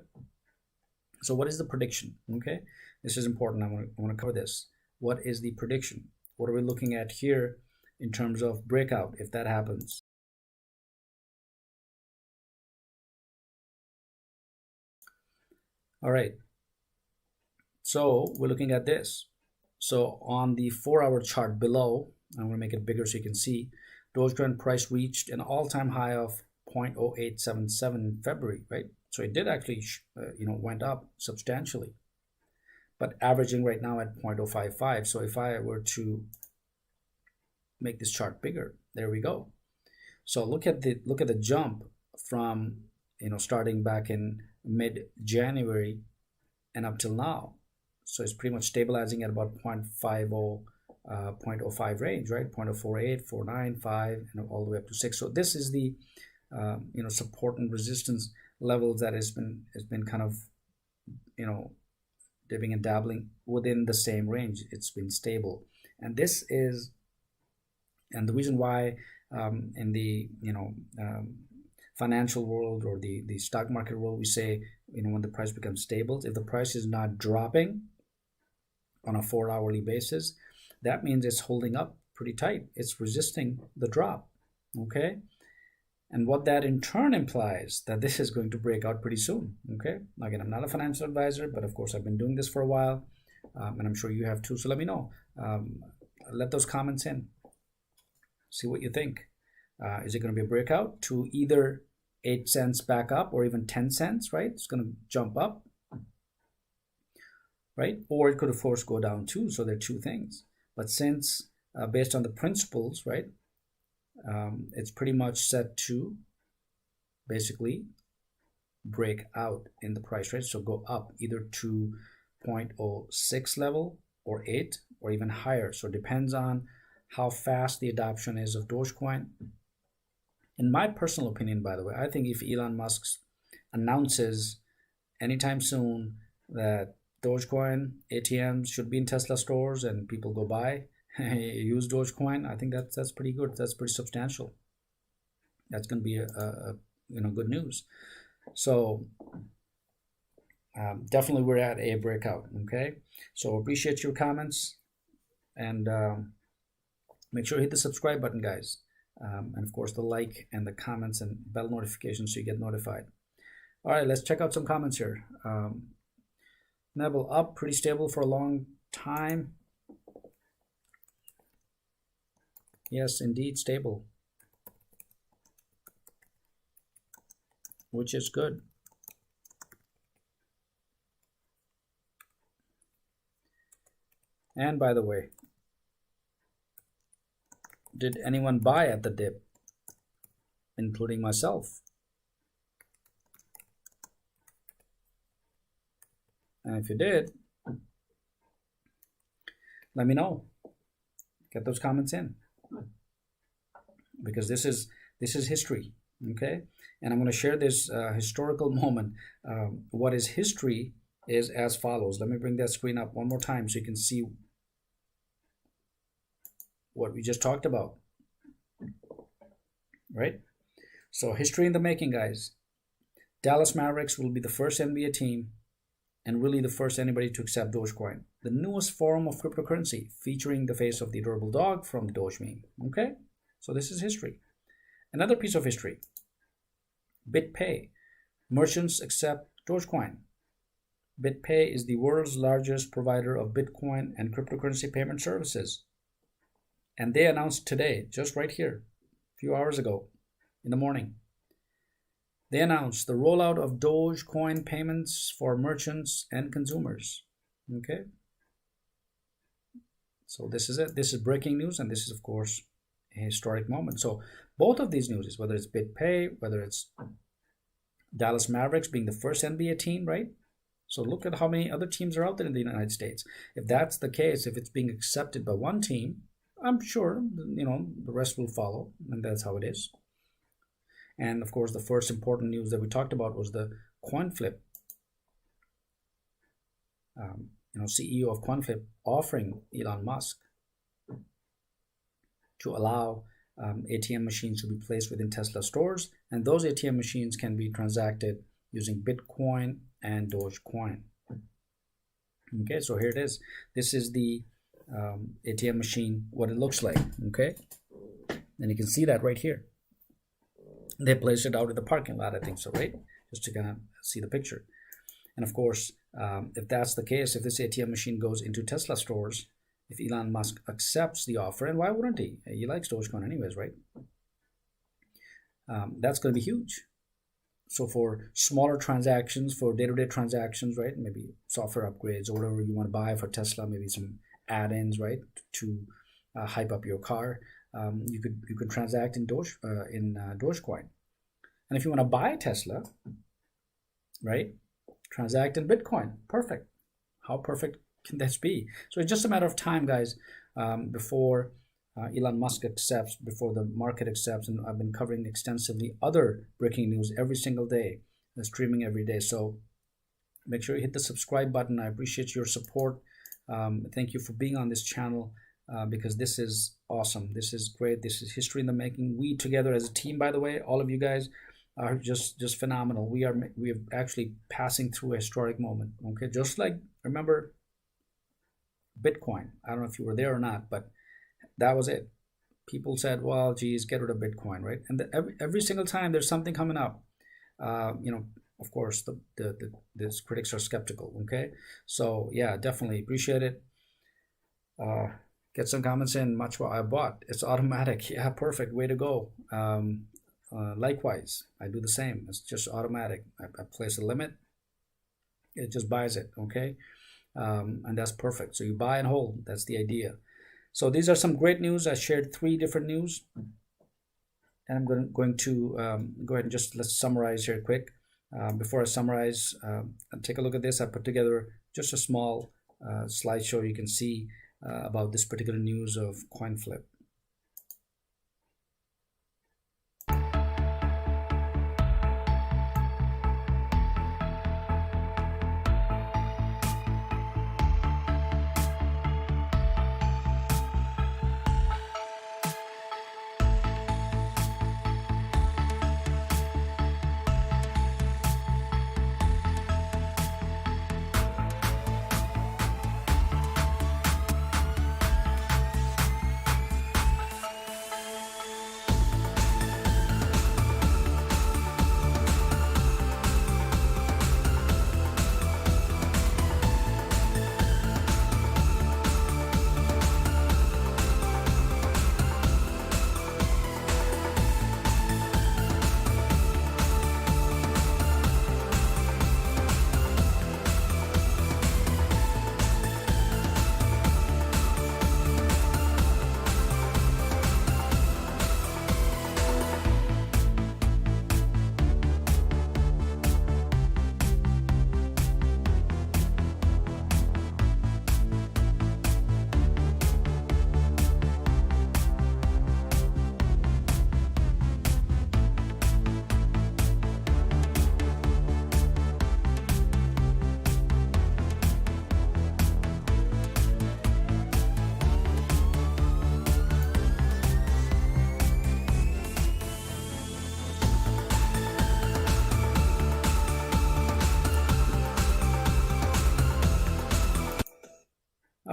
So what is the prediction? Okay, this is important. I want to cover this. What is the prediction? What are we looking at here in terms of breakout if that happens? All right. So we're looking at this. So on the 4-hour chart below, I'm going to make it bigger so you can see, Dogecoin price reached an all-time high of 0.0877 in February, right? So it did actually, went up substantially, but averaging right now at 0.055. So if I were to make this chart bigger, there we go. So look at the jump from starting back in mid-January and up till now. So it's pretty much stabilizing at about 0.50, 0.05 range, right? 0.048, 49, 5, all the way up to 6. So this is the support and resistance levels that has been kind of dipping and dabbling within the same range. It's been stable, and this is, and the reason why in the financial world or the stock market world, we say when the price becomes stable, if the price is not dropping on a 4-hourly basis, that means it's holding up pretty tight. It's resisting the drop, okay? And what that in turn implies that this is going to break out pretty soon, okay? Again, I'm not a financial advisor, but of course I've been doing this for a while, and I'm sure you have too, so let me know. Let those comments in. See what you think. Is it going to be a breakout to either 8 cents back up or even 10 cents, right? It's going to jump up, right? Or it could, of course, go down too. So there are two things. But since based on the principles, right, it's pretty much set to basically break out in the price, right? So go up either to 0.06 level or 8 or even higher. So it depends on how fast the adoption is of Dogecoin. In my personal opinion, by the way, I think if Elon Musk announces anytime soon that Dogecoin ATMs should be in Tesla stores and people go buy, use Dogecoin. I think that's pretty good. That's pretty substantial. That's going to be a good news. So definitely we're at a breakout. Okay, so appreciate your comments, and make sure you hit the subscribe button, guys, and of course the like and the comments and bell notifications so you get notified. All right, let's check out some comments here. Neville, up, pretty stable for a long time. Yes, indeed, stable, which is good. And by the way, did anyone buy at the dip, including myself? And if you did, let me know. Get those comments in, because this is history. Okay, and I'm going to share this historical moment. What is history is as follows. Let me bring that screen up one more time so you can see what we just talked about. Right? So history in the making, guys. Dallas Mavericks will be the first NBA team, and really the first anybody to accept Dogecoin, the newest form of cryptocurrency, featuring the face of the adorable dog from the Doge meme. Okay, so this is history. Another piece of history. Bitpay. Merchants accept Dogecoin. Bitpay is the world's largest provider of Bitcoin and cryptocurrency payment services. And they announced today, just right here, a few hours ago in the morning, they announced the rollout of Dogecoin payments for merchants and consumers. Okay. So this is it. This is breaking news, and this is, of course, a historic moment. So both of these news, whether it's Bitpay, whether it's Dallas Mavericks being the first NBA team, right? So look at how many other teams are out there in the United States. If that's the case, if it's being accepted by one team, I'm sure, the rest will follow, and that's how it is. And of course, the first important news that we talked about was the Coinflip, CEO of Coinflip offering Elon Musk to allow ATM machines to be placed within Tesla stores, and those ATM machines can be transacted using Bitcoin and Dogecoin. Okay, so here it is. This is the ATM machine, what it looks like. Okay, and you can see that right here. They placed it out in the parking lot, I think so, right? Just to kind of see the picture. And of course, if that's the case, if this ATM machine goes into Tesla stores, if Elon Musk accepts the offer, and why wouldn't he? He likes Dogecoin anyways, right? That's going to be huge. So for smaller transactions, for day-to-day transactions, right? Maybe software upgrades or whatever you want to buy for Tesla, maybe some add-ins, right? To hype up your car. You could transact in Dogecoin, and if you want to buy Tesla, right, transact in Bitcoin. Perfect. How perfect can this be? So it's just a matter of time, guys, before Elon Musk accepts, before the market accepts, and I've been covering extensively other breaking news every single day, streaming every day. So make sure you hit the subscribe button. I appreciate your support. Thank you for being on this channel. Because this is awesome. This is great. This is history in the making. We together as a team, by the way, all of you guys are just phenomenal. We are actually passing through a historic moment. Okay, just like, remember Bitcoin. I don't know if you were there or not, but that was it. People said, well, geez, get rid of Bitcoin, right? And every single time there's something coming up, of course, the critics are skeptical. Okay, so yeah, definitely appreciate it. Get some comments in. Much what I bought. It's automatic. Yeah, perfect. Way to go. Likewise, I do the same. It's just automatic. I place a limit. It just buys it. Okay, and that's perfect. So you buy and hold. That's the idea. So these are some great news. I shared 3 different news, and I'm going to go ahead and just let's summarize here quick. Before I summarize, take a look at this. I put together just a small slideshow. You can see about this particular news of Coinflip.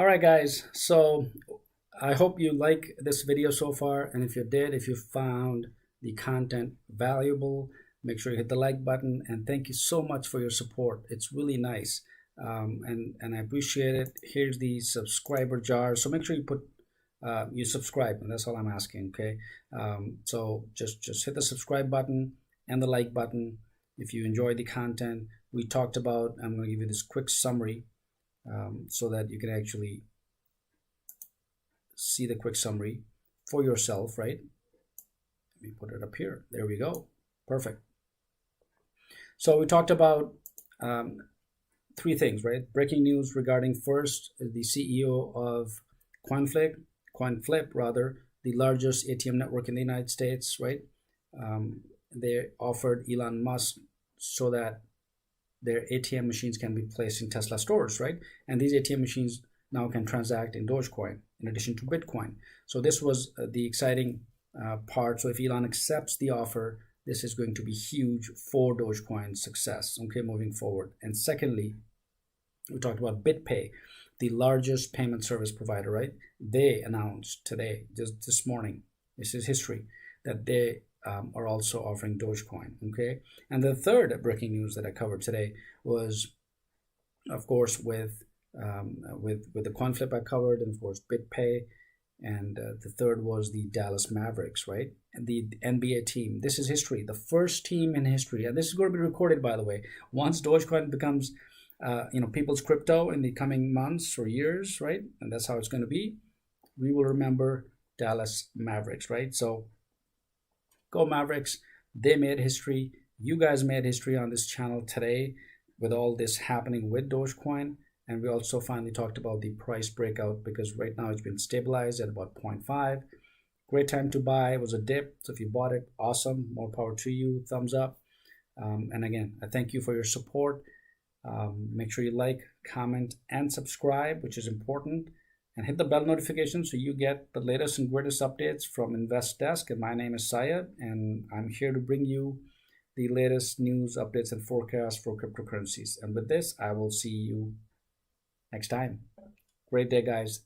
All right, guys. So I hope you like this video so far. And if you did, if you found the content valuable, make sure you hit the like button. And thank you so much for your support. It's really nice. And I appreciate it. Here's the subscriber jar. So make sure you put you subscribe, and that's all I'm asking. Okay. So just hit the subscribe button and the like button if you enjoy the content we talked about. I'm going to give you this quick summary so that you can actually see the quick summary for yourself, right? Let me put it up here. There we go. Perfect. So we talked about three things, right? Breaking news regarding first the CEO of Coinflip rather, the largest ATM network in the United States, right? They offered Elon Musk so that their ATM machines can be placed in Tesla stores, right? And these ATM machines now can transact in Dogecoin in addition to Bitcoin. So this was the exciting part. So if Elon accepts the offer, this is going to be huge for Dogecoin's success, okay, moving forward. And secondly, we talked about Bitpay, the largest payment service provider, right? They announced today, just this morning, this is history, that they are also offering Dogecoin, okay? And the third breaking news that I covered today was, of course, with the Coinflip I covered, and of course Bitpay, and the third was the Dallas Mavericks, right? And the NBA team. This is history, the first team in history, and this is going to be recorded, by the way. Once Dogecoin becomes people's crypto in the coming months or years, right? And that's how it's going to be. We will remember Dallas Mavericks, right? So go Mavericks. They made history. You guys made history on this channel today with all this happening with Dogecoin. And we also finally talked about the price breakout, because right now it's been stabilized at about 0.5. Great time to buy. It was a dip. So if you bought it, awesome. More power to you. Thumbs up. And again, I thank you for your support. Make sure you like, comment, and subscribe, which is important. And hit the bell notification so you get the latest and greatest updates from Invest Desk. And my name is Syed, and I'm here to bring you the latest news, updates, and forecasts for cryptocurrencies. And with this, I will see you next time. Great day, guys.